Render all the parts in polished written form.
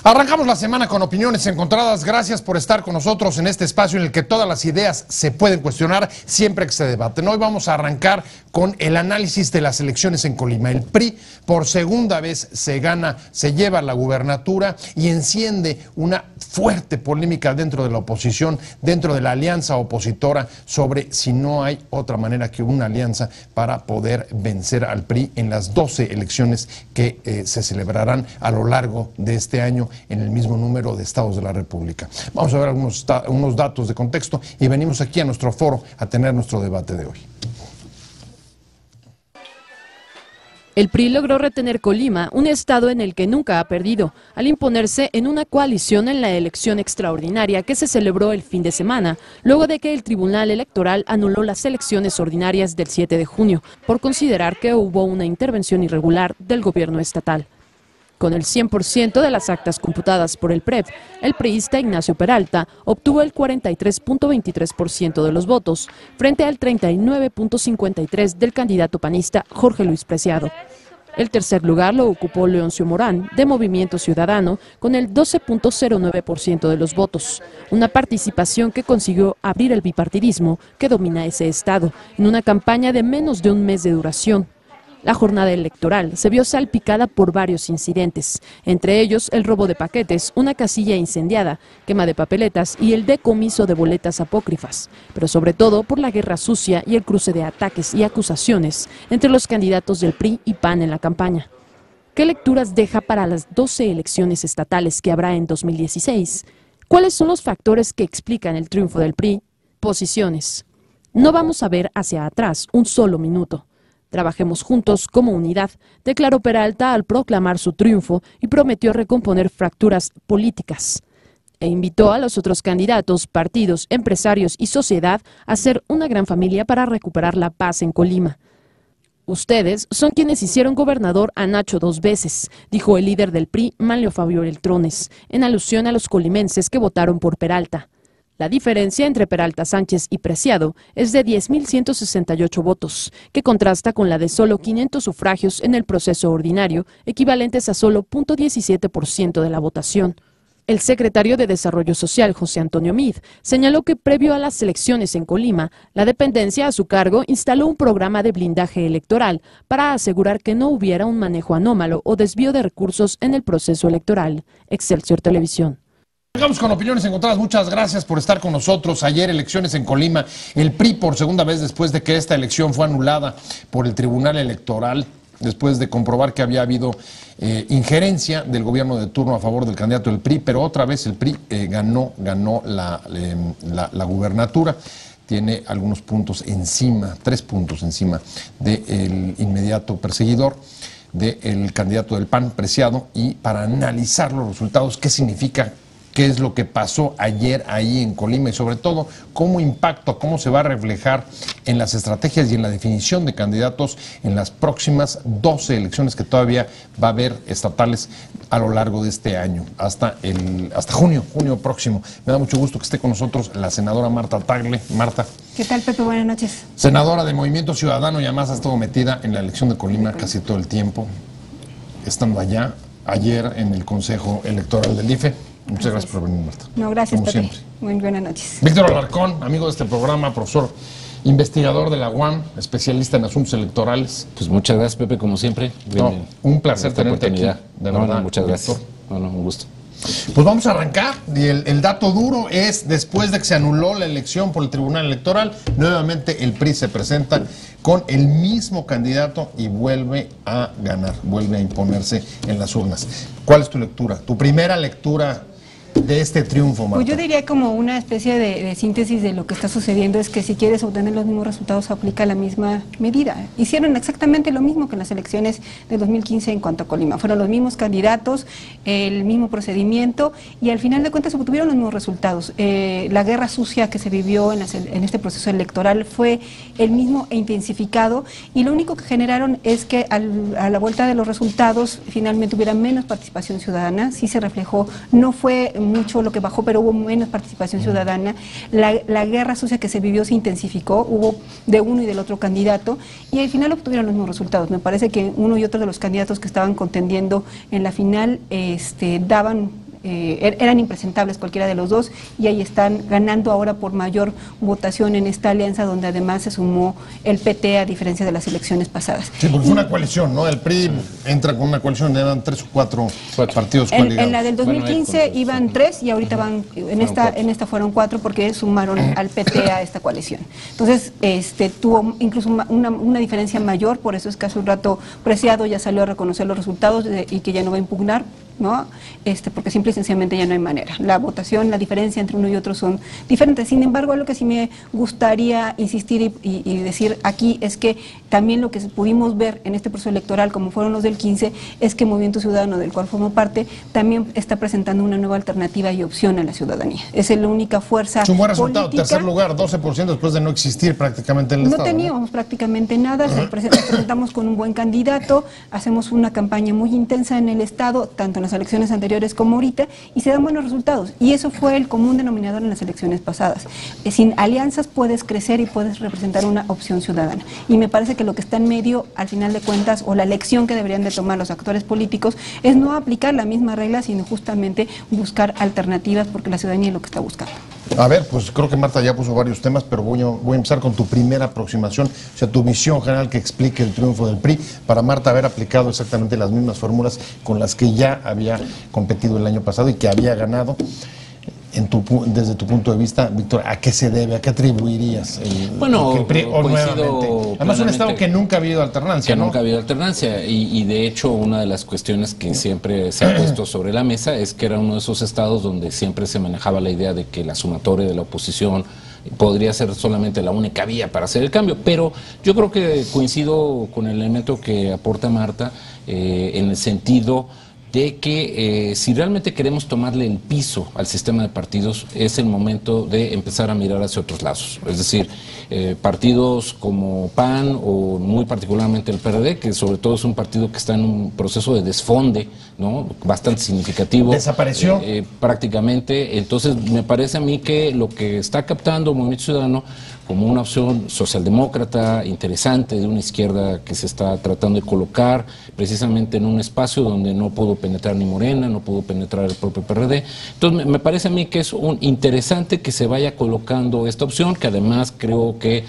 Arrancamos la semana con opiniones encontradas. Gracias por estar con nosotros en este espacio en el que todas las ideas se pueden cuestionar siempre que se debaten. Hoy vamos a arrancar con el análisis de las elecciones en Colima. El PRI por segunda vez se lleva la gubernatura y enciende una fuerte polémica dentro de la oposición, dentro de la alianza opositora, sobre si no hay otra manera que una alianza para poder vencer al PRI en las 12 elecciones que se celebrarán a lo largo de este año en el mismo número de estados de la República. Vamos a ver unos datos de contexto y venimos aquí a nuestro foro a tener nuestro debate de hoy. El PRI logró retener Colima, un estado en el que nunca ha perdido, al imponerse en una coalición en la elección extraordinaria que se celebró el fin de semana, luego de que el Tribunal Electoral anuló las elecciones ordinarias del 7 de junio, por considerar que hubo una intervención irregular del gobierno estatal. Con el 100% de las actas computadas por el PREP, el priista Ignacio Peralta obtuvo el 43.23% de los votos, frente al 39.53% del candidato panista Jorge Luis Preciado. El tercer lugar lo ocupó Leoncio Morán, de Movimiento Ciudadano, con el 12.09% de los votos, una participación que consiguió abrir el bipartidismo que domina ese estado, en una campaña de menos de un mes de duración. La jornada electoral se vio salpicada por varios incidentes, entre ellos el robo de paquetes, una casilla incendiada, quema de papeletas y el decomiso de boletas apócrifas, pero sobre todo por la guerra sucia y el cruce de ataques y acusaciones entre los candidatos del PRI y PAN en la campaña. ¿Qué lecturas deja para las 12 elecciones estatales que habrá en 2016? ¿Cuáles son los factores que explican el triunfo del PRI? Posiciones. No vamos a ver hacia atrás un solo minuto. Trabajemos juntos como unidad, declaró Peralta al proclamar su triunfo y prometió recomponer fracturas políticas. E invitó a los otros candidatos, partidos, empresarios y sociedad a ser una gran familia para recuperar la paz en Colima. Ustedes son quienes hicieron gobernador a Nacho 2 veces, dijo el líder del PRI, Manlio Fabio Beltrones, en alusión a los colimenses que votaron por Peralta. La diferencia entre Peralta Sánchez y Preciado es de 10.168 votos, que contrasta con la de solo 500 sufragios en el proceso ordinario, equivalentes a solo 0.17% de la votación. El secretario de Desarrollo Social, José Antonio Meade, señaló que previo a las elecciones en Colima, la dependencia a su cargo instaló un programa de blindaje electoral para asegurar que no hubiera un manejo anómalo o desvío de recursos en el proceso electoral. Excelsior Televisión. Llegamos con opiniones encontradas. Muchas gracias por estar con nosotros. Ayer elecciones en Colima. El PRI por segunda vez después de que esta elección fue anulada por el Tribunal Electoral, después de comprobar que había habido injerencia del gobierno de turno a favor del candidato del PRI, pero otra vez el PRI ganó la gubernatura. Tiene algunos puntos encima, 3 puntos encima del inmediato perseguidor, del candidato del PAN, Preciado. Y para analizar los resultados, ¿qué significa? ¿Qué es lo que pasó ayer ahí en Colima? Y sobre todo, ¿cómo impacta, cómo se va a reflejar en las estrategias y en la definición de candidatos en las próximas 12 elecciones que todavía va a haber estatales a lo largo de este año, hasta junio próximo? Me da mucho gusto que esté con nosotros la senadora Marta Tagle. Marta. ¿Qué tal, Pepe? Buenas noches. Senadora de Movimiento Ciudadano, y además ha estado metida en la elección de Colima casi todo el tiempo, estando allá, ayer en el Consejo Electoral del IFE. Muchas gracias por venir, Marta. No, gracias, Pepe. Siempre. Muy buenas noches. Víctor Alarcón, amigo de este programa, profesor, investigador de la UAM, especialista en asuntos electorales. Pues muchas gracias, Pepe, como siempre. No, un placer tenerte aquí. De verdad, muchas gracias. Víctor. Un gusto. Pues vamos a arrancar. Y el dato duro es, después de que se anuló la elección por el Tribunal Electoral, nuevamente el PRI se presenta con el mismo candidato y vuelve a ganar, vuelve a imponerse en las urnas. ¿Cuál es tu lectura? Tu primera lectura de este triunfo, Marta. Pues yo diría como una especie de síntesis de lo que está sucediendo es que si quieres obtener los mismos resultados aplica la misma medida. Hicieron exactamente lo mismo que en las elecciones de 2015 en cuanto a Colima. Fueron los mismos candidatos, el mismo procedimiento y al final de cuentas obtuvieron los mismos resultados. La guerra sucia que se vivió en este proceso electoral fue el mismo e intensificado y lo único que generaron es que a la vuelta de los resultados finalmente hubiera menos participación ciudadana. Sí se reflejó, no fue mucho lo que bajó, pero hubo menos participación ciudadana. La guerra sucia que se vivió se intensificó, hubo de uno y del otro candidato, y al final obtuvieron los mismos resultados. Me parece que uno y otro de los candidatos que estaban contendiendo en la final daban eran impresentables cualquiera de los dos, y ahí están ganando ahora por mayor votación en esta alianza, donde además se sumó el PT a diferencia de las elecciones pasadas. Sí, porque fue una coalición, ¿no? El PRI entra con una coalición, eran 3 o 4 partidos coaligados. En la del 2015 iban 3 y ahorita van, en esta fueron 4 porque sumaron al PT a esta coalición. Entonces, tuvo incluso una diferencia mayor, por eso es que hace un rato Preciado ya salió a reconocer los resultados y que ya no va a impugnar, ¿no? Porque simple y sencillamente ya no hay manera. La votación, la diferencia entre uno y otro son diferentes. Sin embargo, lo que sí me gustaría insistir y decir aquí es que también lo que pudimos ver en este proceso electoral, como fueron los del 15, es que Movimiento Ciudadano, del cual formo parte, también está presentando una nueva alternativa y opción a la ciudadanía. Es la única fuerza un buen resultado, política. tercer lugar, 12% después de no existir prácticamente en el Estado. No teníamos prácticamente nada, nos presentamos con un buen candidato, hacemos una campaña muy intensa en el Estado, tanto en las elecciones anteriores como ahorita, y se dan buenos resultados. Y eso fue el común denominador en las elecciones pasadas. Sin alianzas puedes crecer y puedes representar una opción ciudadana. Y me parece que lo que está en medio, al final de cuentas, o la lección que deberían de tomar los actores políticos, es no aplicar la misma regla, sino justamente buscar alternativas, porque la ciudadanía es lo que está buscando. A ver, pues creo que Marta ya puso varios temas, pero voy a empezar con tu primera aproximación, o sea, tu visión general que explique el triunfo del PRI, para Marta haber aplicado exactamente las mismas fórmulas con las que ya había competido el año pasado y que había ganado. Desde tu punto de vista, Víctor, ¿a qué se debe? ¿A qué atribuirías el PRI nuevamente? Además, un estado que nunca ha habido alternancia, ¿no? Nunca ha habido alternancia, y de hecho una de las cuestiones que siempre se ha puesto sobre la mesa es que era uno de esos estados donde siempre se manejaba la idea de que la sumatoria de la oposición podría ser solamente la única vía para hacer el cambio, pero yo creo que coincido con el elemento que aporta Marta en el sentido de que si realmente queremos tomarle el piso al sistema de partidos, es el momento de empezar a mirar hacia otros lados. Es decir, partidos como PAN o muy particularmente el PRD, que sobre todo es un partido que está en un proceso de desfonde, ¿no? Bastante significativo. ¿Desapareció? Prácticamente. Entonces, me parece a mí que lo que está captando Movimiento Ciudadano como una opción socialdemócrata interesante de una izquierda que se está tratando de colocar precisamente en un espacio donde no pudo penetrar ni Morena, no pudo penetrar el propio PRD. Entonces me parece a mí que es interesante que se vaya colocando esta opción, que además creo que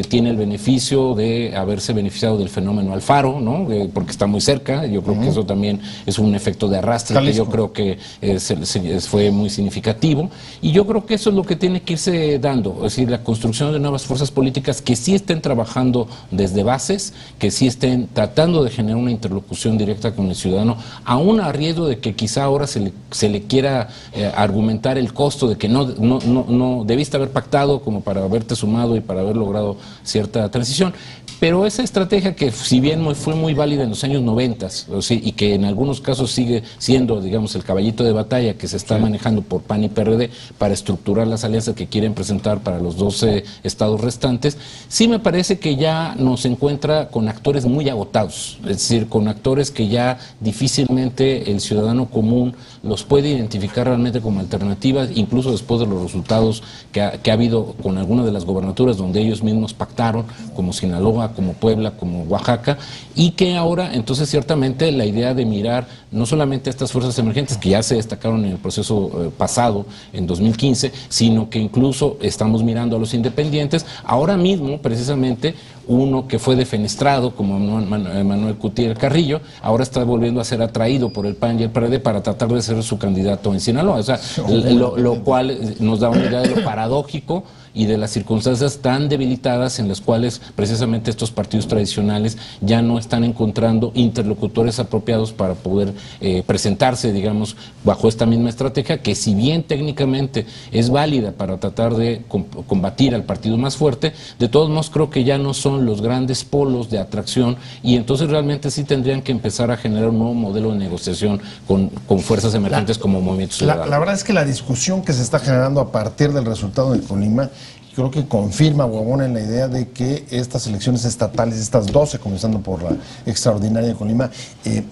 tiene el beneficio de haberse beneficiado del fenómeno Alfaro, ¿no? Porque está muy cerca. Yo creo que eso también es un efecto de arrastre Jalisco, que yo creo que fue muy significativo, y yo creo que eso es lo que tiene que irse dando, es decir, la construcción de nuevas fuerzas políticas que sí estén trabajando desde bases, que sí estén tratando de generar una interlocución directa con el ciudadano, aún a riesgo de que quizá ahora se le quiera argumentar el costo de que no debiste haber pactado como para haberte sumado y para haber logrado cierta transición. Pero esa estrategia que si bien fue muy válida en los años 90, y que en algunos casos sigue siendo, digamos, el caballito de batalla que se está manejando por PAN y PRD para estructurar las alianzas que quieren presentar para los 12 estados restantes, sí me parece que ya nos encuentra con actores muy agotados, es decir, con actores que ya difícilmente el ciudadano común los puede identificar realmente como alternativas, incluso después de los resultados que ha habido con algunas de las gobernaturas donde ellos mismos pactaron, como Sinaloa, como Puebla, como Oaxaca, y que ahora entonces ciertamente la idea de mirar no solamente a estas fuerzas emergentes que ya se destacaron en el proceso pasado, en 2015, sino que incluso estamos mirando a los independientes, ahora mismo precisamente uno que fue defenestrado como Manuel Cutiel Carrillo, ahora está volviendo a ser atraído por el PAN y el PRD para tratar de ser su candidato en Sinaloa, o sea, lo cual nos da una idea de lo paradójico y de las circunstancias tan debilitadas en las cuales precisamente estos partidos tradicionales ya no están encontrando interlocutores apropiados para poder presentarse, digamos, bajo esta misma estrategia, que si bien técnicamente es válida para tratar de combatir al partido más fuerte, de todos modos creo que ya no son los grandes polos de atracción, y entonces realmente sí tendrían que empezar a generar un nuevo modelo de negociación con fuerzas emergentes como Movimiento Ciudadano. La verdad es que la discusión que se está generando a partir del resultado de Colima, creo que confirma o abona en la idea de que estas elecciones estatales, estas 12, comenzando por la extraordinaria de Colima,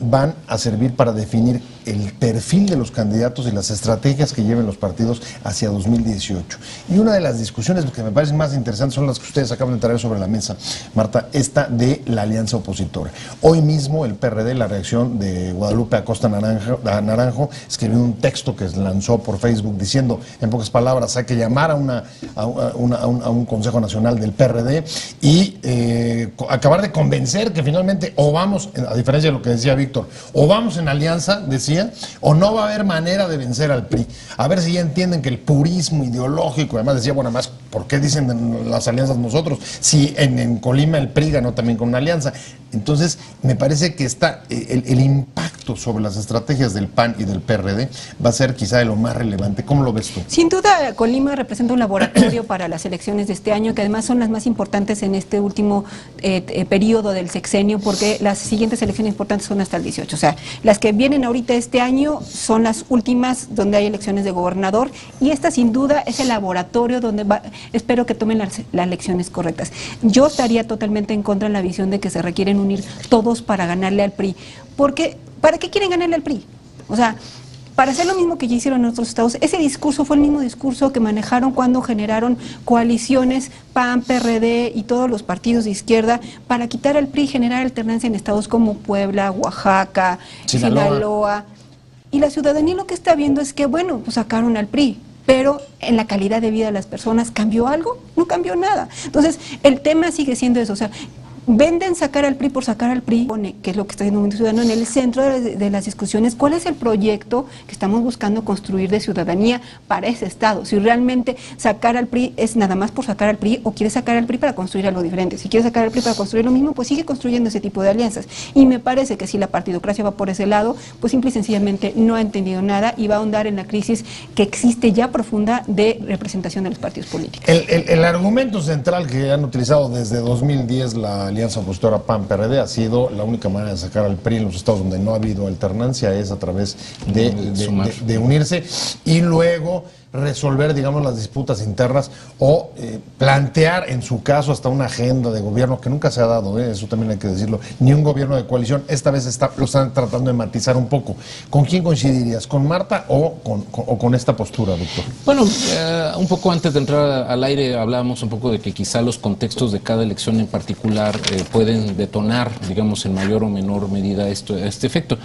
van a servir para definir el perfil de los candidatos y las estrategias que lleven los partidos hacia 2018. Y una de las discusiones que me parecen más interesantes son las que ustedes acaban de traer sobre la mesa, Marta, esta de la alianza opositora. Hoy mismo el PRD, la reacción de Guadalupe Acosta Naranjo, escribió un texto que lanzó por Facebook diciendo, en pocas palabras, hay que llamar a un Consejo Nacional del PRD y acabar de convencer que finalmente o vamos, a diferencia de lo que decía Víctor, o vamos en alianza, decía, o no va a haber manera de vencer al PRI. A ver si ya entienden que el purismo ideológico, además decía, bueno, además, ¿por qué dicen las alianzas nosotros? Si en Colima el PRI ganó también con una alianza. Entonces, me parece que el impacto sobre las estrategias del PAN y del PRD va a ser quizá de lo más relevante. ¿Cómo lo ves tú? Sin duda, Colima representa un laboratorio para las elecciones de este año, que además son las más importantes en este último periodo del sexenio, porque las siguientes elecciones importantes son hasta el 18. O sea, las que vienen ahorita este año son las últimas donde hay elecciones de gobernador, y esta sin duda es el laboratorio donde espero que tomen las elecciones correctas. Yo estaría totalmente en contra de la visión de que se requieren unir todos para ganarle al PRI, porque ¿para qué quieren ganarle al PRI? O sea, para hacer lo mismo que ya hicieron en otros estados. Ese discurso fue el mismo discurso que manejaron cuando generaron coaliciones PAN, PRD y todos los partidos de izquierda para quitar al PRI y generar alternancia en estados como Puebla, Oaxaca, Sinaloa. Y la ciudadanía lo que está viendo es que, bueno, pues sacaron al PRI, pero en la calidad de vida de las personas, ¿cambió algo? No cambió nada. Entonces, el tema sigue siendo eso, o sea, venden sacar al PRI por sacar al PRI, que es lo que está haciendo Movimiento Ciudadano, en el centro de las discusiones, ¿cuál es el proyecto que estamos buscando construir de ciudadanía para ese estado? Si realmente sacar al PRI es nada más por sacar al PRI, o quiere sacar al PRI para construir algo diferente. Si quiere sacar al PRI para construir lo mismo, pues sigue construyendo ese tipo de alianzas. Y me parece que si la partidocracia va por ese lado, pues simple y sencillamente no ha entendido nada y va a ahondar en la crisis que existe ya profunda de representación de los partidos políticos. El argumento central que han utilizado desde 2010 la alianza opositora PAN-PRD ha sido la única manera de sacar al PRI en los estados donde no ha habido alternancia es a través de unirse y luego resolver, digamos, las disputas internas o plantear, en su caso, hasta una agenda de gobierno que nunca se ha dado, eso también hay que decirlo, ni un gobierno de coalición. Esta vez lo están tratando de matizar un poco. ¿Con quién coincidirías? ¿Con Marta o con esta postura, Víctor? Bueno, un poco antes de entrar al aire hablábamos un poco de que quizá los contextos de cada elección en particular pueden detonar, digamos, en mayor o menor medida este efecto.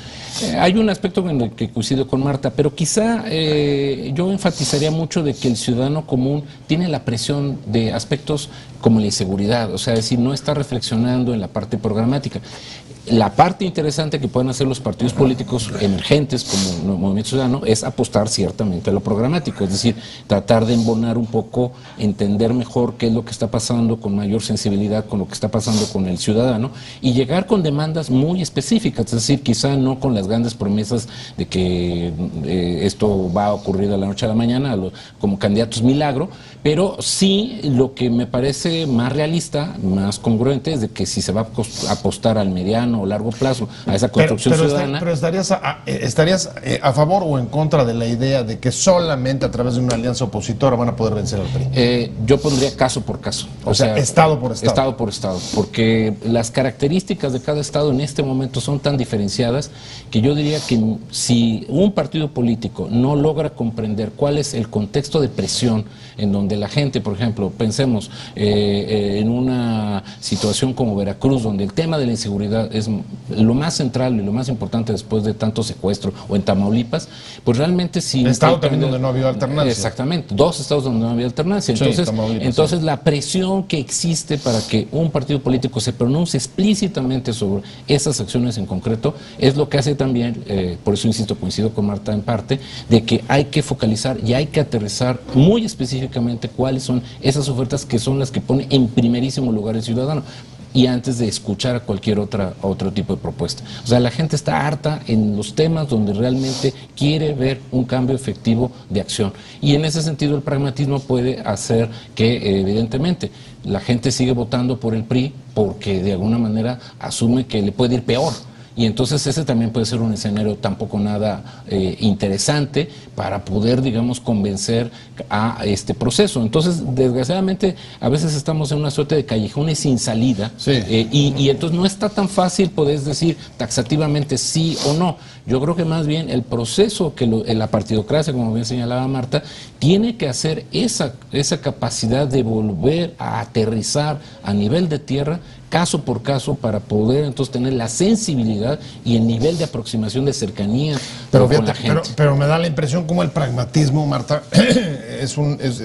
Hay un aspecto en el que coincido con Marta, pero quizá yo enfatizaría mucho de que el ciudadano común tiene la presión de aspectos como la inseguridad, o sea, es decir, no está reflexionando en la parte programática. La parte interesante que pueden hacer los partidos políticos emergentes como Movimiento Ciudadano es apostar ciertamente a lo programático, es decir, tratar de embonar un poco, entender mejor qué es lo que está pasando con mayor sensibilidad con lo que está pasando con el ciudadano y llegar con demandas muy específicas, es decir, quizá no con las grandes promesas de que esto va a ocurrir de la noche a la mañana como candidatos milagro, pero sí lo que me parece más realista, más congruente es de que si se va a apostar al mediano o largo plazo a esa construcción ciudadana. Pero ¿estarías a favor o en contra de la idea de que solamente a través de una alianza opositora van a poder vencer al PRI? Yo pondría caso por caso. O sea, estado por estado. Estado por estado, porque las características de cada estado en este momento son tan diferenciadas que yo diría que si un partido político no logra comprender cuál es el contexto de presión en donde la gente, por ejemplo, pensemos en una situación como Veracruz, donde el tema de la inseguridad es lo más central y lo más importante después de tanto secuestro, o en Tamaulipas, pues realmente sí. Estado también donde no ha habido alternancia. Exactamente, 2 estados donde no ha habido alternancia. Entonces, sí, la presión que existe para que un partido político se pronuncie explícitamente sobre esas acciones en concreto es lo que hace también, por eso insisto, coincido con Marta en parte, de que hay que focalizar y hay que aterrizar muy específicamente cuáles son esas ofertas que son las que pone en primerísimo lugar el ciudadano. Y antes de escuchar a cualquier otro tipo de propuesta. O sea, la gente está harta en los temas donde realmente quiere ver un cambio efectivo de acción. Y en ese sentido el pragmatismo puede hacer que, evidentemente, la gente sigue votando por el PRI porque de alguna manera asume que le puede ir peor. y entonces ese también puede ser un escenario tampoco nada interesante para poder, digamos, convencer a este proceso. Entonces, desgraciadamente, a veces estamos en una suerte de callejones sin salida, sí. Y entonces no está tan fácil poder decir taxativamente sí o no. Yo creo que más bien el proceso que la partidocracia, como bien señalaba Marta, tiene que hacer esa capacidad de volver a aterrizar a nivel de tierra, caso por caso, para poder entonces tener la sensibilidad y el nivel de aproximación de cercanía pero con fíjate, la gente. pero me da la impresión como el pragmatismo, Marta,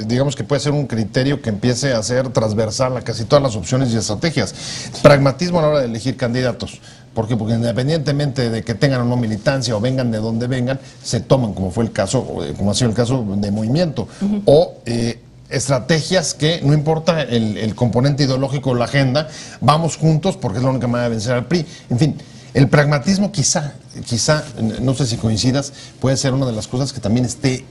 digamos que puede ser un criterio que empiece a ser transversal a casi todas las opciones y estrategias. Pragmatismo a la hora de elegir candidatos. ¿Por qué? Porque independientemente de que tengan o no militancia o vengan de donde vengan, se toman, como fue el caso, como ha sido el caso de Movimiento, o estrategias que, no importa el componente ideológico o la agenda, vamos juntos porque es la única manera de vencer al PRI. En fin, el pragmatismo quizá, no sé si coincidas, puede ser una de las cosas que también esté,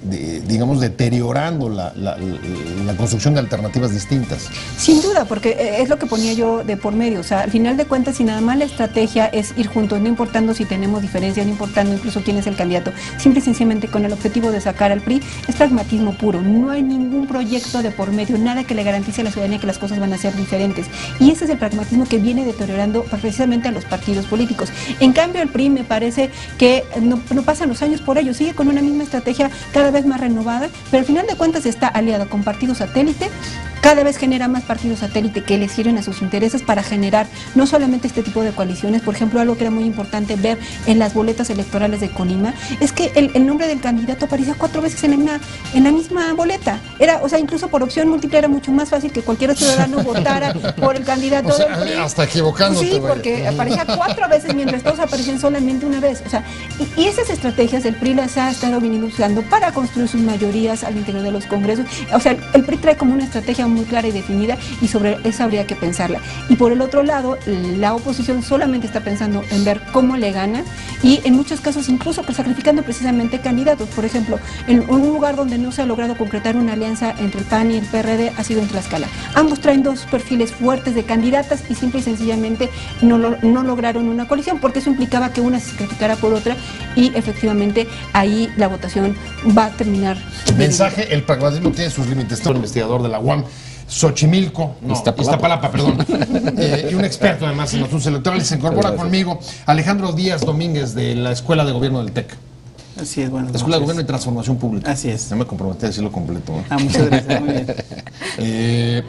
digamos, deteriorando la construcción de alternativas distintas. Sin duda, porque es lo que ponía yo de por medio. O sea, al final de cuentas, si nada más la estrategia es ir juntos, no importando si tenemos diferencias, no importando incluso quién es el candidato, simple y sencillamente con el objetivo de sacar al PRI, es pragmatismo puro. No hay ningún proyecto de por medio, nada que le garantice a la ciudadanía que las cosas van a ser diferentes. Y ese es el pragmatismo que viene deteriorando precisamente a los partidos políticos. En cambio, el PRI me parece que no pasan los años por ello, sigue con una misma estrategia cada vez más renovada, pero al final de cuentas está aliado con partidos satélite, cada vez genera más partidos satélite que le sirven a sus intereses para generar no solamente este tipo de coaliciones. Por ejemplo, algo que era muy importante ver en las boletas electorales de Colima es que el nombre del candidato aparecía 4 veces en la misma boleta. O sea, incluso por opción múltiple era mucho más fácil que cualquier ciudadano votara por el candidato, o sea, del PRI. Hasta equivocándote. Sí, porque aparecía 4 veces mientras todos aparecían solamente una vez. O sea, y esas estrategias el PRI las ha estado viniendo usando para construir sus mayorías al interior de los congresos. O sea, el PRI trae como una estrategia muy clara y definida, y sobre esa habría que pensarla. Y por el otro lado, la oposición solamente está pensando en ver cómo le gana, y en muchos casos incluso sacrificando precisamente candidatos. Por ejemplo, en un lugar donde no se ha logrado concretar una alianza entre el PAN y el PRD ha sido en Tlaxcala. Ambos traen dos perfiles fuertes de candidatas y simple y sencillamente no lograron una coalición, porque eso implicaba que una se sacrificara por otra, y efectivamente ahí la votación va a terminar. Mensaje, el pragmatismo tiene sus límites. Este investigador de la UAM, Xochimilco, Iztapalapa, perdón, y un experto además en asuntos electorales. Se incorpora conmigo Alejandro Díaz Domínguez, de la Escuela de Gobierno del TEC. Así es, bueno. Escuela de Gobierno y Transformación Pública. Así es. Ya me comprometí a decirlo completo. Muchas gracias, muy bien.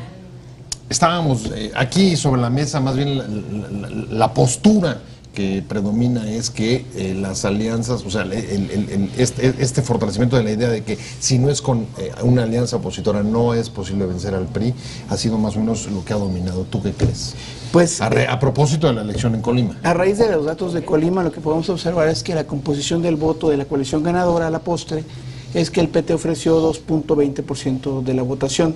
Estábamos aquí sobre la mesa, más bien la postura que predomina es que las alianzas, o sea, este fortalecimiento de la idea de que si no es con una alianza opositora no es posible vencer al PRI, ha sido más o menos lo que ha dominado. ¿Tú qué crees? Pues, a propósito de la elección en Colima. A raíz de los datos de Colima, lo que podemos observar es que la composición del voto de la coalición ganadora a la postre es que el PT ofreció 2.20% de la votación.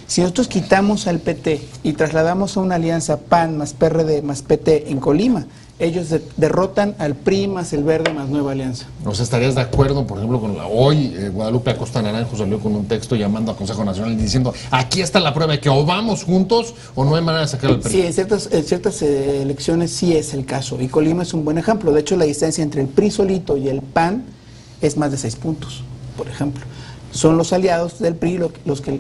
Si nosotros quitamos al PT y trasladamos a una alianza PAN más PRD más PT en Colima, ellos derrotan al PRI más el Verde más Nueva Alianza. O sea, ¿estarías de acuerdo, por ejemplo, con hoy Guadalupe Acosta Naranjo salió con un texto llamando al Consejo Nacional diciendo, aquí está la prueba de que o vamos juntos o no hay manera de sacar al PRI? Sí, en ciertas elecciones sí es el caso, y Colima es un buen ejemplo. De hecho, la distancia entre el PRI solito y el PAN es más de 6 puntos, por ejemplo. Son los aliados del PRI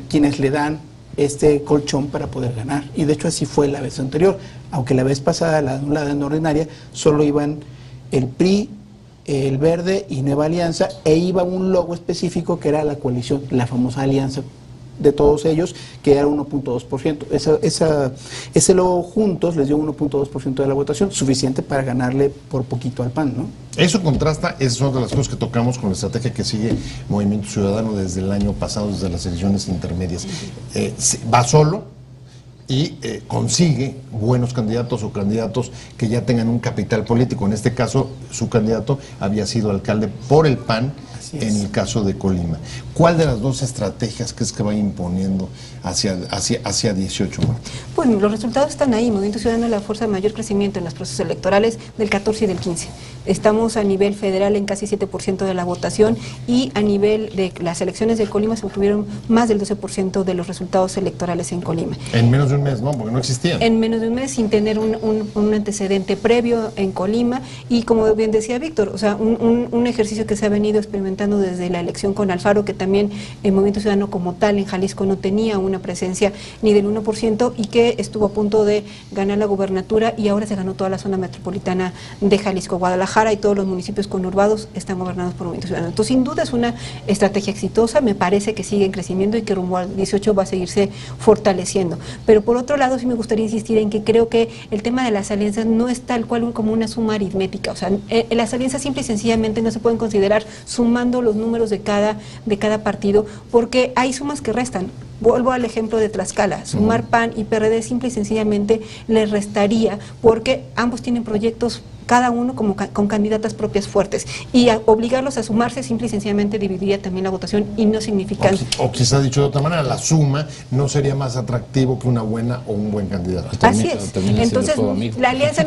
quienes le dan este colchón para poder ganar, y de hecho así fue la vez anterior, aunque la vez pasada, la en ordinaria, solo iban el PRI, el Verde y Nueva Alianza, e iba un logo específico que era la coalición, la famosa alianza de todos ellos, que era 1.2%. Ese logo juntos les dio 1.2% de la votación, suficiente para ganarle por poquito al PAN, ¿no? Eso contrasta, esa es una de las cosas que tocamos con la estrategia que sigue Movimiento Ciudadano desde el año pasado, desde las elecciones intermedias. Va solo y consigue buenos candidatos o candidatos que ya tengan un capital político. En este caso, su candidato había sido alcalde por el PAN en el caso de Colima. ¿Cuál de las dos estrategias crees que va imponiendo hacia 18? Bueno, los resultados están ahí. Movimiento Ciudadano es la fuerza de mayor crecimiento en los procesos electorales del 14 y del 15. Estamos a nivel federal en casi 7% de la votación y a nivel de las elecciones de Colima se obtuvieron más del 12% de los resultados electorales en Colima. En menos de un mes, ¿no? Porque no existían. En menos de un mes, sin tener un antecedente previo en Colima, y como bien decía Víctor, o sea, un ejercicio que se ha venido experimentando desde la elección con Alfaro, que también el Movimiento Ciudadano como tal en Jalisco no tenía una presencia ni del 1% y que estuvo a punto de ganar la gubernatura, y ahora se ganó toda la zona metropolitana de Jalisco. Guadalajara y todos los municipios conurbados están gobernados por Movimiento Ciudadano. Entonces, sin duda es una estrategia exitosa, me parece que sigue en crecimiento y que rumbo al 18 va a seguirse fortaleciendo. Pero por otro lado, sí me gustaría insistir en que creo que el tema de las alianzas no es tal cual como una suma aritmética. O sea, las alianzas simple y sencillamente no se pueden considerar sumando los números de cada partido, porque hay sumas que restan. Vuelvo al ejemplo de Tlaxcala, sumar PAN y PRD simple y sencillamente les restaría, porque ambos tienen proyectos, cada uno con candidatas propias fuertes, y obligarlos a sumarse simple y sencillamente dividiría también la votación y no significan... O quizá dicho de otra manera, la suma no sería más atractivo que una buena o un buen candidato. Así es. Entonces, la alianza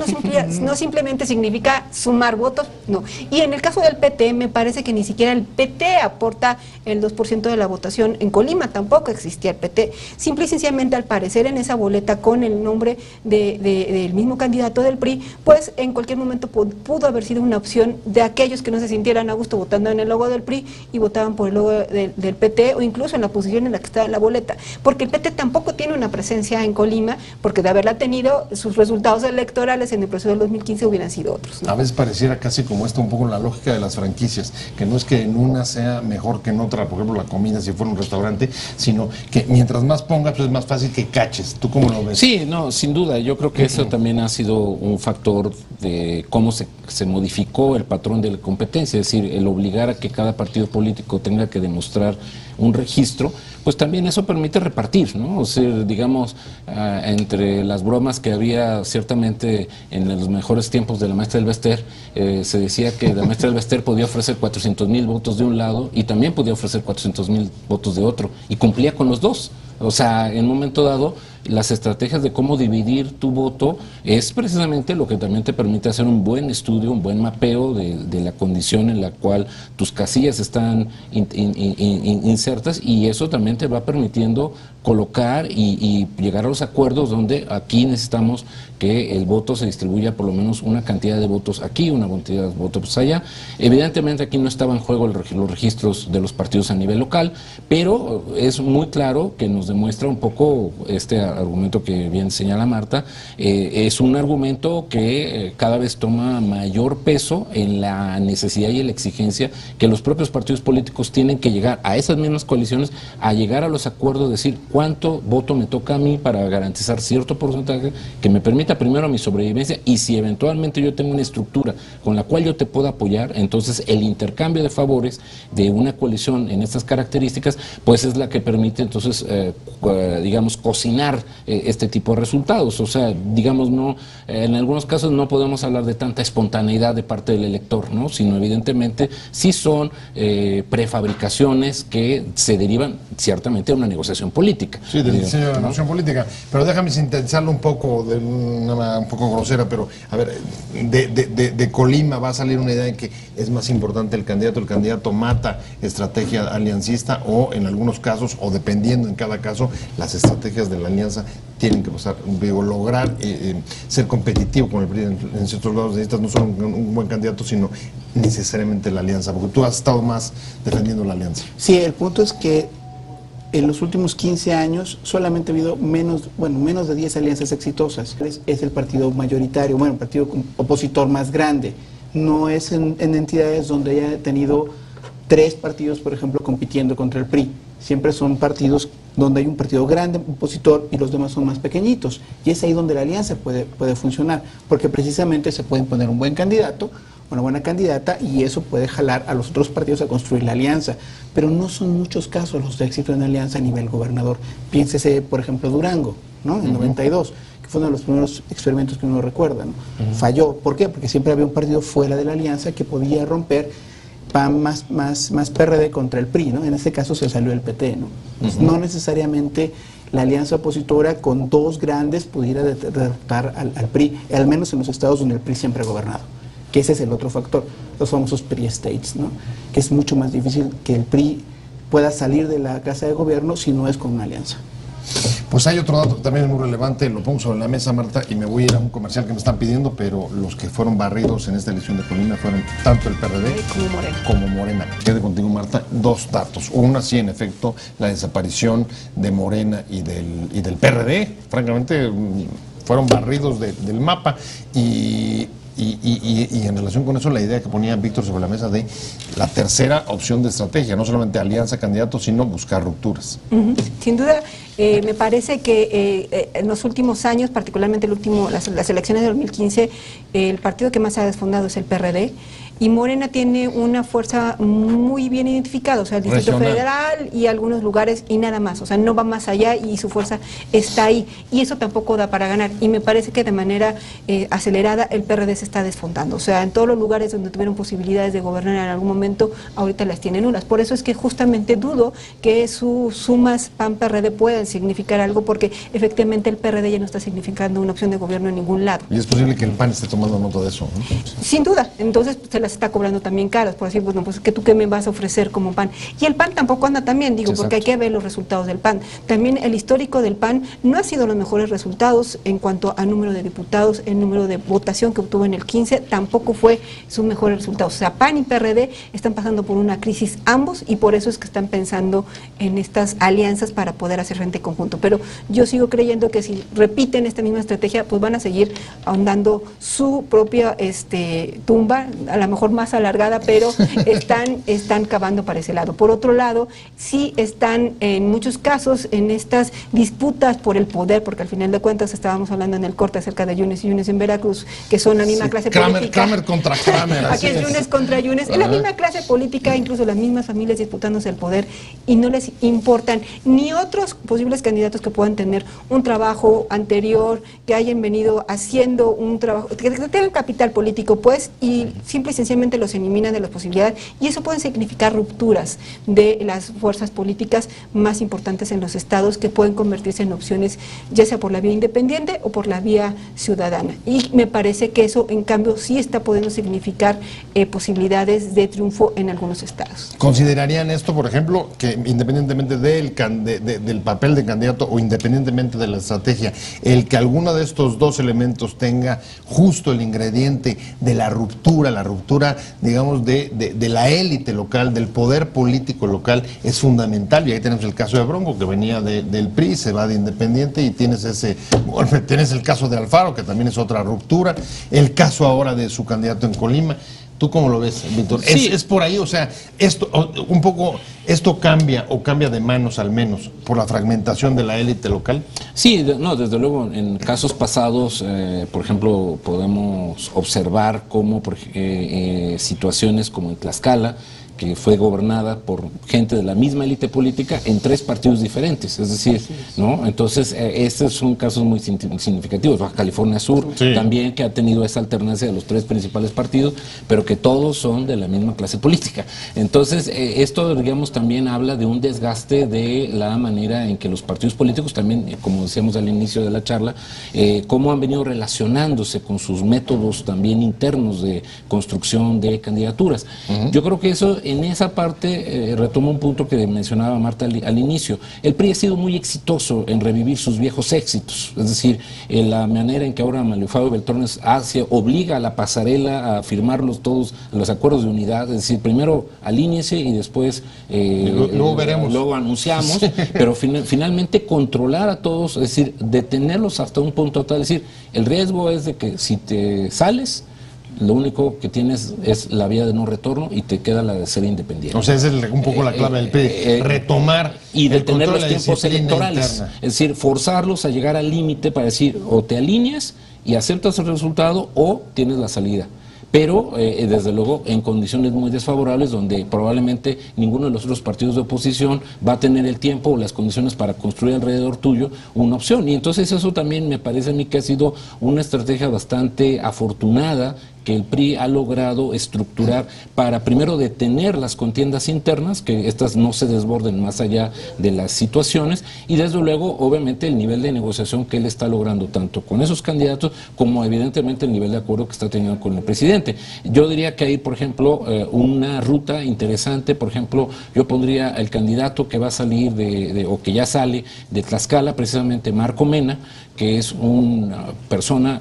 no simplemente significa sumar votos, no. Y en el caso del PT, me parece que ni siquiera el PT aporta el 2% de la votación. En Colima tampoco existía el PT. Simple y sencillamente, al parecer, en esa boleta con el nombre del mismo candidato del PRI, pues en cualquier momento pudo haber sido una opción de aquellos que no se sintieran a gusto votando en el logo del PRI y votaban por el logo del PT, o incluso en la posición en la que estaba en la boleta, porque el PT tampoco tiene una presencia en Colima, porque de haberla tenido, sus resultados electorales en el proceso del 2015 hubieran sido otros, ¿no? A veces pareciera casi como un poco la lógica de las franquicias, que no es que en una sea mejor que en otra, por ejemplo la comida si fuera un restaurante, sino que mientras más pongas, pues es más fácil que caches. ¿Tú cómo lo ves? Sí, no, sin duda, yo creo que eso también ha sido un factor de cómo se modificó el patrón de la competencia, es decir, el obligar a que cada partido político tenga que demostrar un registro, pues también eso permite repartir, ¿no? O sea, digamos, entre las bromas que había ciertamente en los mejores tiempos de la maestra del Bester, se decía que la maestra del Bester podía ofrecer 400,000 votos de un lado y también podía ofrecer 400,000 votos de otro, y cumplía con los dos. O sea, en un momento dado, las estrategias de cómo dividir tu voto es precisamente lo que también te permite hacer un buen estudio, un buen mapeo de la condición en la cual tus casillas están insertas, y eso también te va permitiendo colocar y llegar a los acuerdos donde aquí necesitamos que el voto se distribuya por lo menos una cantidad de votos aquí, una cantidad de votos allá. Evidentemente aquí no estaba en juego los registros de los partidos a nivel local, pero es muy claro que nos demuestra un poco este argumento que bien señala Marta. Es un argumento que cada vez toma mayor peso en la necesidad y en la exigencia que los propios partidos políticos tienen que llegar a esas mismas coaliciones, a llegar a los acuerdos, decir cuánto voto me toca a mí para garantizar cierto porcentaje que me permita primero mi sobrevivencia, y si eventualmente yo tengo una estructura con la cual yo te puedo apoyar, entonces el intercambio de favores de una coalición en estas características pues es la que permite entonces digamos cocinar este tipo de resultados. O sea, digamos, no, en algunos casos no podemos hablar de tanta espontaneidad de parte del elector, ¿no? Sino evidentemente sí son prefabricaciones que se derivan ciertamente de una negociación política. Sí, del diseño de la negociación política. Pero déjame sintetizarlo un poco, de una manera un poco grosera, pero a ver, de Colima va a salir una idea de que es más importante el candidato mata estrategia aliancista, o en algunos casos, o dependiendo en cada caso, las estrategias de la alianza tienen que pasar, lograr ser competitivo con el PRI en ciertos lados. Necesitas no solo un buen candidato, sino necesariamente la alianza, porque tú has estado más defendiendo la alianza. Sí, el punto es que en los últimos 15 años solamente ha habido menos de 10 alianzas exitosas. Es el partido mayoritario, bueno, el partido opositor más grande. No es en entidades donde haya tenido 3 partidos, por ejemplo, compitiendo contra el PRI. Siempre son partidos donde hay un partido grande, opositor, y los demás son más pequeñitos. Y es ahí donde la alianza puede funcionar, porque precisamente se puede poner un buen candidato, una buena candidata, y eso puede jalar a los otros partidos a construir la alianza. Pero no son muchos casos los de éxito en alianza a nivel gobernador. Piénsese, por ejemplo, Durango, ¿no? En 92, que fue uno de los primeros experimentos que uno recuerda, ¿no? Falló. ¿Por qué? Porque siempre había un partido fuera de la alianza que podía romper PAN más PRD contra el PRI, ¿no? En este caso se salió el PT, ¿no? No necesariamente la alianza opositora con dos grandes pudiera derrotar al PRI, al menos en los estados donde el PRI siempre ha gobernado, que ese es el otro factor, los famosos PRI States, ¿no? Que es mucho más difícil que el PRI pueda salir de la casa de gobierno si no es con una alianza. Pues hay otro dato que también es muy relevante, lo pongo sobre la mesa, Marta, y me voy a ir a un comercial que me están pidiendo, pero los que fueron barridos en esta elección de Colima fueron tanto el PRD como Morena. Quede contigo, Marta, dos datos. Una, sí, en efecto, la desaparición de Morena y del PRD, francamente, fueron barridos del mapa, y en relación con eso, la idea que ponía Víctor sobre la mesa de la tercera opción de estrategia, no solamente alianza candidatos, sino buscar rupturas. Sin duda, me parece que en los últimos años, particularmente las elecciones de 2015, el partido que más se ha desfondado es el PRD, y Morena tiene una fuerza muy bien identificada, o sea, el Distrito Federal y algunos lugares y nada más, o sea, no va más allá y su fuerza está ahí, y eso tampoco da para ganar, y me parece que de manera acelerada el PRD se está desfondando, o sea, en todos los lugares donde tuvieron posibilidades de gobernar en algún momento, ahorita las tienen nulas. Por eso es que justamente dudo que sus sumas PAN-PRD puedan significar algo, porque efectivamente el PRD ya no está significando una opción de gobierno en ningún lado. Y es posible que el PAN esté tomando nota de eso, ¿no? Sin duda, entonces se las está cobrando también caras, por decir, bueno, pues que tú qué me vas a ofrecer como PAN. Y el PAN tampoco anda tan bien, digo, Exacto. Porque hay que ver los resultados del PAN. También el histórico del PAN no ha sido los mejores resultados en cuanto a número de diputados, el número de votación que obtuvo en el 15, tampoco fue sus mejores resultados. O sea, PAN y PRD están pasando por una crisis ambos, y por eso es que están pensando en estas alianzas para poder hacer frente conjunto. Pero yo sigo creyendo que si repiten esta misma estrategia, pues van a seguir ahondando su propia tumba, a lo mejor más alargada, pero están cavando para ese lado. Por otro lado, sí están en muchos casos en estas disputas por el poder, porque al final de cuentas estábamos hablando en el corte acerca de Yunes y Yunes en Veracruz, que son la misma clase política. Kramer contra Kramer. Aquí es Yunes contra Yunes, es la misma clase política, incluso las mismas familias disputándose el poder, y no les importan ni otros posibles candidatos que puedan tener un trabajo anterior, que hayan venido haciendo un trabajo, que tengan capital político, pues, y simple y sencillamente los eliminan de las posibilidades, y eso puede significar rupturas de las fuerzas políticas más importantes en los estados, que pueden convertirse en opciones ya sea por la vía independiente o por la vía ciudadana, y me parece que eso en cambio sí está pudiendo significar posibilidades de triunfo en algunos estados. ¿Considerarían esto, por ejemplo, que independientemente del papel de candidato o independientemente de la estrategia, el que alguno de estos dos elementos tenga justo el ingrediente de la ruptura, digamos, de la élite local, del poder político local, es fundamental? Y ahí tenemos el caso de Bronco, que venía del PRI, se va de independiente, y tienes el caso de Alfaro, que también es otra ruptura, el caso ahora de su candidato en Colima. ¿Tú cómo lo ves, Víctor? Sí. ¿Es por ahí? O sea, ¿esto cambia o cambia de manos al menos por la fragmentación de la élite local? Sí, no, desde luego, en casos pasados, por ejemplo, podemos observar cómo situaciones como en Tlaxcala, que fue gobernada por gente de la misma élite política en 3 partidos diferentes, es decir, ¿no? Entonces, estos son casos muy significativos. Baja California Sur, sí, también, que ha tenido esa alternancia de los 3 principales partidos, pero que todos son de la misma clase política. Entonces, esto, digamos, también habla de un desgaste de la manera en que los partidos políticos también, como decíamos al inicio de la charla, cómo han venido relacionándose con sus métodos también internos de construcción de candidaturas. Yo creo que eso, en esa parte, retomo un punto que mencionaba Marta al inicio. El PRI ha sido muy exitoso en revivir sus viejos éxitos, es decir, la manera en que ahora Manuel Fabio Beltrones obliga a la pasarela a firmar todos los acuerdos de unidad, es decir, primero alíñese y después luego veremos, luego anunciamos, pero finalmente controlar a todos, es decir, detenerlos hasta un punto tal, es decir, el riesgo es de que si te sales, lo único que tienes es la vía de no retorno y te queda la de ser independiente. O sea, esa es un poco la clave del PRI, retomar y detener los tiempos electorales, interna. Es decir, forzarlos a llegar al límite para decir, o te alineas y aceptas el resultado o tienes la salida. Pero, desde luego, en condiciones muy desfavorables, donde probablemente ninguno de los otros partidos de oposición va a tener el tiempo o las condiciones para construir alrededor tuyo una opción. Y entonces eso también me parece a mí que ha sido una estrategia bastante afortunada, que el PRI ha logrado estructurar para primero detener las contiendas internas, que estas no se desborden más allá de las situaciones, y desde luego obviamente el nivel de negociación que él está logrando tanto con esos candidatos como evidentemente el nivel de acuerdo que está teniendo con el presidente. Yo diría que hay, por ejemplo, una ruta interesante. Por ejemplo, yo pondría el candidato que va a salir o que ya sale de Tlaxcala, precisamente Marco Mena, que es una persona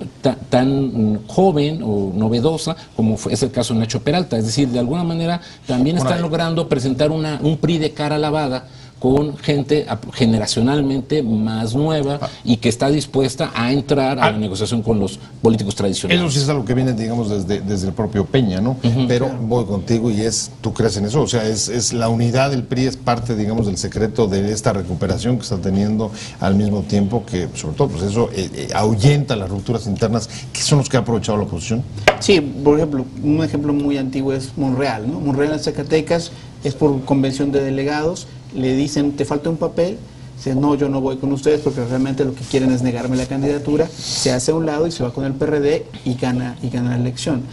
tan joven o novedosa como es el caso de Nacho Peralta. Es decir, de alguna manera también están logrando presentar un PRI de cara lavada, con gente generacionalmente más nueva y que está dispuesta a entrar a la negociación con los políticos tradicionales. Eso sí es algo que viene, digamos, desde el propio Peña, ¿no? Pero voy contigo y ¿tú crees en eso? O sea, es la unidad del PRI es parte, digamos, del secreto de esta recuperación que está teniendo, al mismo tiempo que, sobre todo, pues eso ahuyenta las rupturas internas, que son los que ha aprovechado la oposición. Sí, por ejemplo, un ejemplo muy antiguo es Monreal, ¿no? Monreal en Zacatecas es por convención de delegados, le dicen, te falta un papel, dice, no, yo no voy con ustedes porque realmente lo que quieren es negarme la candidatura, se hace a un lado y se va con el PRD y gana la elección.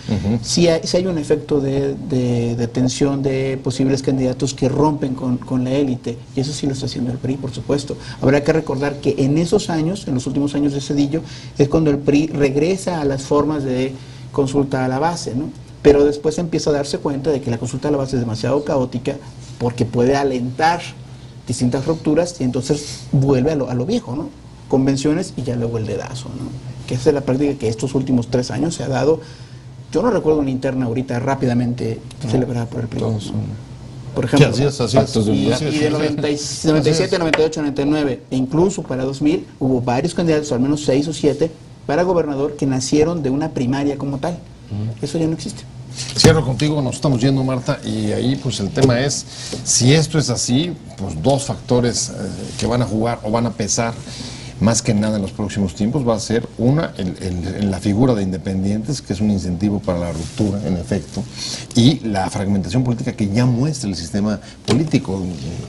Sí hay un efecto de tensión de posibles candidatos que rompen con la élite, y eso sí lo está haciendo el PRI, por supuesto. Habrá que recordar que en esos años, en los últimos años de Zedillo, es cuando el PRI regresa a las formas de consulta a la base, ¿no? Pero después empieza a darse cuenta de que la consulta a la base es demasiado caótica porque puede alentar distintas rupturas y entonces vuelve a lo viejo, ¿no? Convenciones y ya luego el dedazo, ¿no? Que esa es la práctica que estos últimos 3 años se ha dado. Yo no recuerdo una interna ahorita rápidamente celebrada por el PRI. Por ejemplo, sí, así es. Y de 97, 98, 99 e incluso para 2000 hubo varios candidatos, al menos 6 o 7 para gobernador que nacieron de una primaria como tal. Eso ya no existe. Cierro contigo, nos estamos yendo, Marta, y ahí pues el tema es, si esto es así, pues 2 factores que van a jugar o van a pesar más que nada en los próximos tiempos. Va a ser una, la figura de independientes, que es un incentivo para la ruptura, en efecto, y la fragmentación política que ya muestra el sistema político.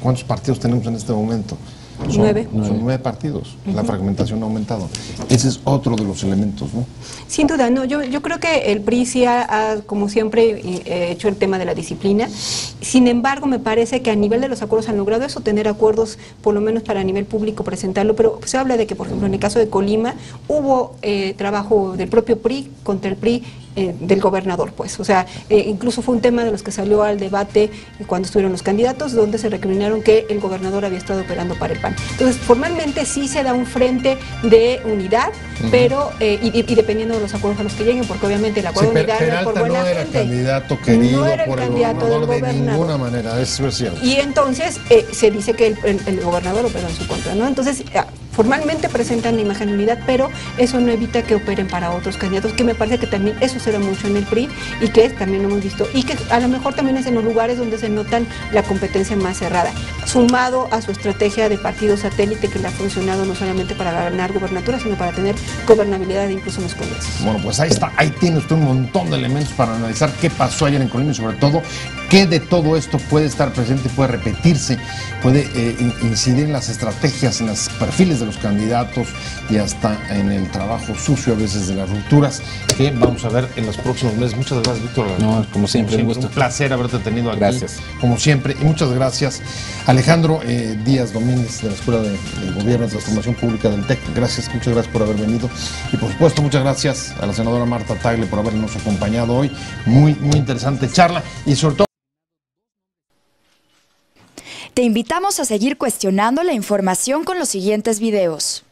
¿Cuántos partidos tenemos en este momento? Son 9 partidos. La fragmentación ha aumentado. Ese es otro de los elementos, ¿no? Sin duda, no. Yo creo que el PRI sí como siempre, hecho el tema de la disciplina. Sin embargo, me parece que a nivel de los acuerdos han logrado eso, tener acuerdos, por lo menos para nivel público, presentarlo. Pero se habla de que, por ejemplo, en el caso de Colima, hubo trabajo del propio PRI contra el PRI, del gobernador, pues. O sea, incluso fue un tema de los que salió al debate cuando estuvieron los candidatos, donde se recriminaron que el gobernador había estado operando para el PAN. Entonces, formalmente sí se da un frente de unidad, pero, y dependiendo de los acuerdos a los que lleguen, porque obviamente el acuerdo de unidad Peralta por buena no era gente, candidato querido no era el por el candidato gobernador del de gobernador. ninguna manera, eso es cierto. Y entonces se dice que el gobernador operó en su contra, ¿no? Entonces, formalmente presentan la imagen de unidad, pero eso no evita que operen para otros candidatos, que me parece que también eso se da mucho en el PRI y que también lo hemos visto, y que a lo mejor también es en los lugares donde se notan la competencia más cerrada, sumado a su estrategia de partido satélite que le ha funcionado no solamente para ganar gobernaturas, sino para tener gobernabilidad incluso en los congresos. Bueno, pues ahí está, ahí tiene usted un montón de elementos para analizar qué pasó ayer en Colima y sobre todo qué de todo esto puede estar presente, puede repetirse, puede incidir en las estrategias, en los perfiles de los candidatos y hasta en el trabajo sucio a veces de las rupturas que vamos a ver en los próximos meses. Muchas gracias, Víctor. No, como siempre, un gusto. Un placer haberte tenido aquí. Gracias. Como siempre. Y muchas gracias, Alejandro Díaz Domínguez, de la Escuela de Gobierno de Transformación Pública del TEC. Gracias, muchas gracias por haber venido. Y por supuesto, muchas gracias a la senadora Marta Tagle por habernos acompañado hoy. Muy interesante charla y sobre todo... Te invitamos a seguir cuestionando la información con los siguientes videos.